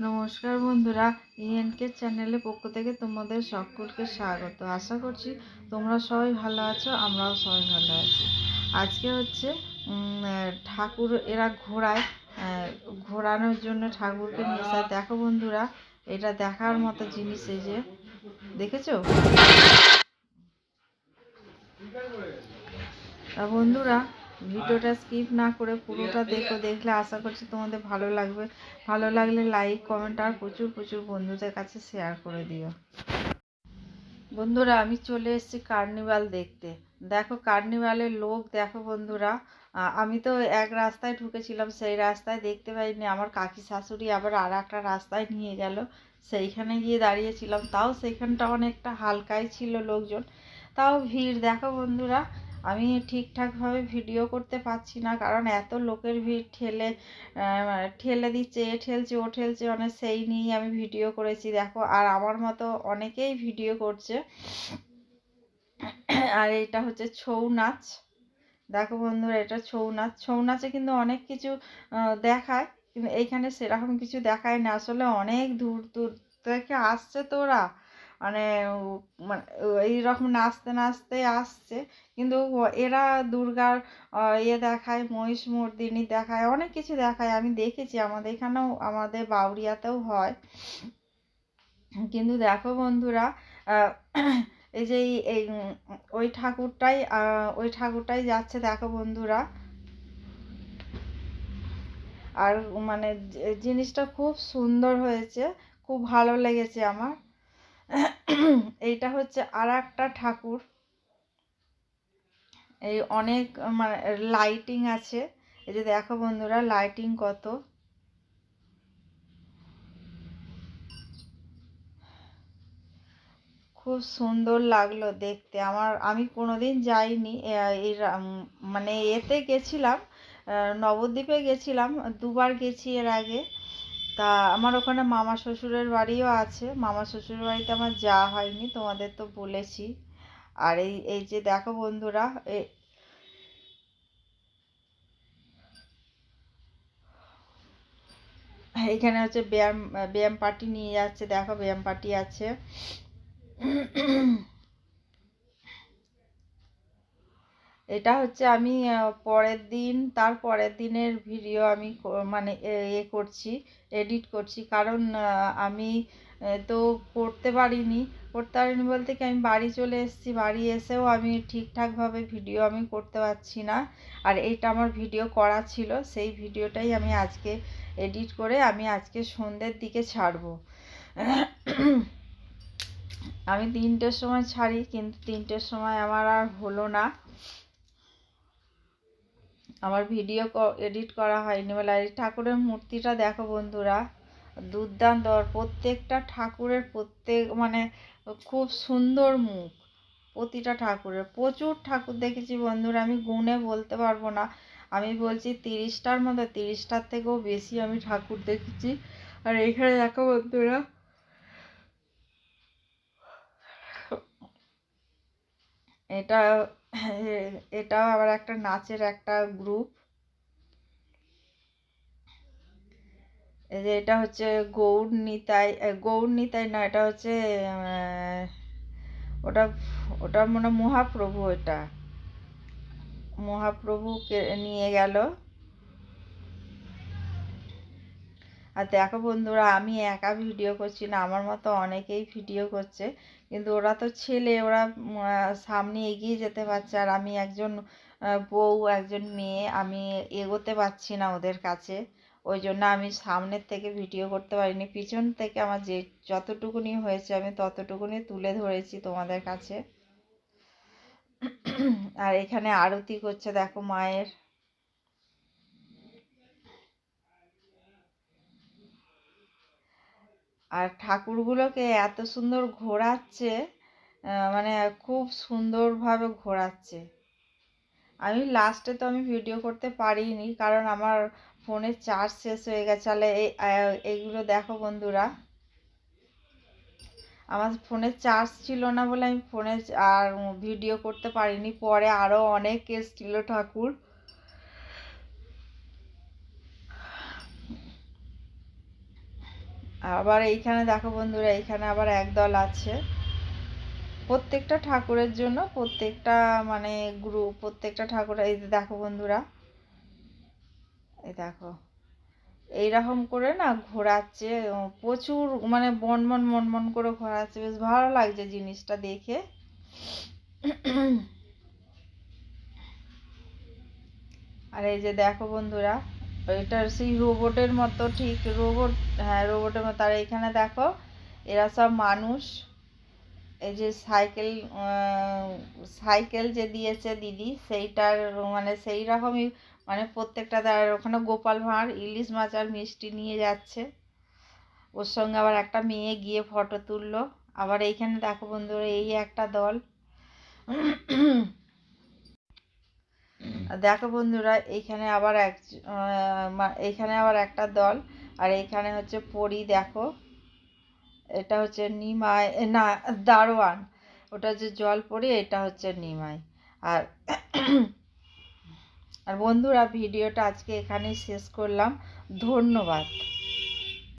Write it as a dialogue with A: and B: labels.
A: নমস্কার বন্ধুরা, ইএনকে চ্যানেলের পক্ষ থেকে তোমাদের সকলকে স্বাগত। আশা করছি তোমরা সবাই ভালো আছো, আমরাও সবাই ভালো আছি। আজকে হচ্ছে ঠাকুর এরা ঘোরানোর জন্য ঠাকুরকে নিয়ে এসে দেখো বন্ধুরা, এটা দেখার মতো জিনিস। এই যে দেখেছো বন্ধুরা, ভিডিওটা স্কিপ না করে পুরোটা দেখো। দেখলে আশা করছি তোমাদের ভালো লাগবে। ভালো লাগলে লাইক, কমেন্ট আর প্রচুর প্রচুর বন্ধুদের কাছে শেয়ার করে দিও। বন্ধুরা, আমি চলে এসেছি কার্নিভাল দেখতে। দেখো কার্নিভালের লোক দেখো বন্ধুরা। আমি তো এক রাস্তায় ঢুকেছিলাম, সেই রাস্তায় দেখতে পাইনি। আমার কাকি শাশুড়ি আবার আর একটা রাস্তায় নিয়ে গেল, সেইখানে গিয়ে দাঁড়িয়েছিলাম। তাও সেইখানটা অনেকটা হালকাই ছিল লোকজন, তাও ভিড় দেখো বন্ধুরা। আমি ঠিকঠাকভাবে ভিডিও করতে পারছি না, কারণ এত লোকের ভিড় ঠেলে দিচ্ছে, এ ঠেলছে ও ঠেলছে, মানে সেই নিয়েই আমি ভিডিও করেছি দেখো। আর আমার মতো অনেকেই ভিডিও করছে। আর এটা হচ্ছে ছৌ নাচ। দেখো বন্ধুরা, এটা ছৌ নাচ। ছৌ নাচে কিন্তু অনেক কিছু দেখায়, কিন্তু এইখানে সেরকম কিছু দেখায় না। আসলে অনেক দূর দূর থেকে আসছে তো ওরা, মানে মানে এইরকম নাচতে নাচতে আসছে। কিন্তু এরা দুর্গার দেখায়, মহিষমর্দিনী দেখায়, অনেক কিছু দেখায়। আমি দেখেছি আমাদের এখানেও, আমাদের বাউরিয়াতেও হয়। কিন্তু দেখো বন্ধুরা, এই যে এই ওই ঠাকুরটাই যাচ্ছে দেখো বন্ধুরা। আর মানে জিনিসটা খুব সুন্দর হয়েছে, খুব ভালো লেগেছে আমার। এইটা হচ্ছে আর একটা ঠাকুর। এই অনেক মানে লাইটিং আছে। এই যে দেখো বন্ধুরা, লাইটিং কত খুব সুন্দর লাগলো দেখতে। আমি কোনোদিন যাইনি মানে এতে গেছিলাম, নবদ্বীপে গেছিলাম, দুবার গেছি এর আগে। তা আমার ওখানে মামা শ্বশুরের বাড়িও আছে। মামা শ্বশুরের বাড়িতে আমার যাওয়া হয়নি, তোমাদের তো বলেছি। আর এই এই যে দেখো বন্ধুরা, এইখানে হচ্ছে ব্যায়াম ব্যায়াম পার্টি নিয়ে যাচ্ছে দেখো, ব্যায়াম পার্টি আছে। এটা হচ্ছে আমি তার পরের দিনের ভিডিও আমি মানে করছি, এডিট করছি। কারণ আমি তো করতে পারিনি বলতে কি, আমি বাড়ি চলে এসেছি। বাড়ি এসেও আমি ঠিকঠাকভাবে ভিডিও আমি করতে পারছি না। আর এইটা আমার ভিডিও করা ছিল, সেই ভিডিওটাই আমি আজকে এডিট করে আমি আজকে সন্ধ্যের দিকে ছাড়বো। আমি 3টের সময় ছাড়ি, কিন্তু 3টের সময় আমার আর হলো না, আমার ভিডিও এডিট করা হয়নি বলে। আর এই ঠাকুরের মূর্তিটা দেখো বন্ধুরা, দুর্দান্ত। আর প্রত্যেকটা ঠাকুরের মানে খুব সুন্দর মুখ। প্রতিটা ঠাকুরের, প্রচুর ঠাকুর দেখেছি বন্ধুরা, আমি গুণে বলতে পারবো না। আমি বলছি 30টার মধ্যে, 30টার থেকেও বেশি আমি ঠাকুর দেখেছি। আর এখানে দেখো বন্ধুরা, এটা এটাও আবার একটা নাচের একটা গ্রুপ। এই যে এটা হচ্ছে গৌর নিতাই না, এটা হচ্ছে ওটা ওটা মনে মহাপ্রভু। এটা মহাপ্রভুকে নিয়ে গেল। আর দেখো বন্ধুরা, আমি একা ভিডিও করছি না, আমার মতো অনেকেই ভিডিও করছে। কিন্তু ওরা তো ছেলে, ওরা সামনে এগিয়ে যেতে পারছে, আর আমি একজন বউ, একজন মেয়ে, আমি এগোতে পারছি না ওদের কাছে। ওই জন্য আমি সামনের থেকে ভিডিও করতে পারিনি। পিছন থেকে আমার যতটুকুনি হয়েছে আমি ততটুকুনি তুলে ধরেছি তোমাদের কাছে। আর এখানে আরতি করছে দেখো মায়ের। আর ঠাকুরগুলোকে এত সুন্দর ঘোরাচ্ছে, মানে খুব সুন্দরভাবে ঘোরাচ্ছে। আমি লাস্টে তো আমি ভিডিও করতে পারিনি, কারণ আমার ফোনের চার্জ শেষ হয়ে গেছে। তাহলে এইগুলো দেখো বন্ধুরা, আমার ফোনের চার্জ ছিল না বলে আমি ফোনে আর ভিডিও করতে পারিনি। পরে আরও অনেক এসেছিল ঠাকুর। আবার এইখানে দেখো বন্ধুরা, এইখানে আবার একদল আছে। প্রত্যেকটা ঠাকুরের জন্য প্রত্যেকটা মানে গ্রুপ, প্রত্যেকটা ঠাকুর। এই যে দেখো বন্ধুরা, এই দেখো এইরকম করে না ঘোরাচ্ছে, প্রচুর মানে বনবন মনমন করে ঘোরাচ্ছে, বেশ ভালো লাগছে জিনিসটা দেখে। আর এই যে দেখো বন্ধুরা, এটা সেই রোবটের মতো, ঠিক রোবট, হ্যাঁ রোবটের মতো। আর এইখানে দেখো এরা সব মানুষ। এই যে সাইকেল, সাইকেল যে দিয়েছে দিদি, সেইটার মানে সেই রকমই, মানে প্রত্যেকটা তার ওখানে গোপাল ভাঁড় ইলিশ মাছ আর মিষ্টি নিয়ে যাচ্ছে। ওর সঙ্গে আবার একটা মেয়ে গিয়ে ফটো তুললো। আবার এইখানে দেখো বন্ধুরা, এই একটা দল। দেখো বন্ধুরা, এইখানে আবার এইখানে আবার একটা দল। আর এইখানে হচ্ছে পরী, দেখো এটা হচ্ছে নিমাই, না দারোয়ান, ওটা হচ্ছে জল পরী, এটা হচ্ছে নিমাই। আর আর বন্ধুরা, ভিডিওটা আজকে এখানেই শেষ করলাম। ধন্যবাদ।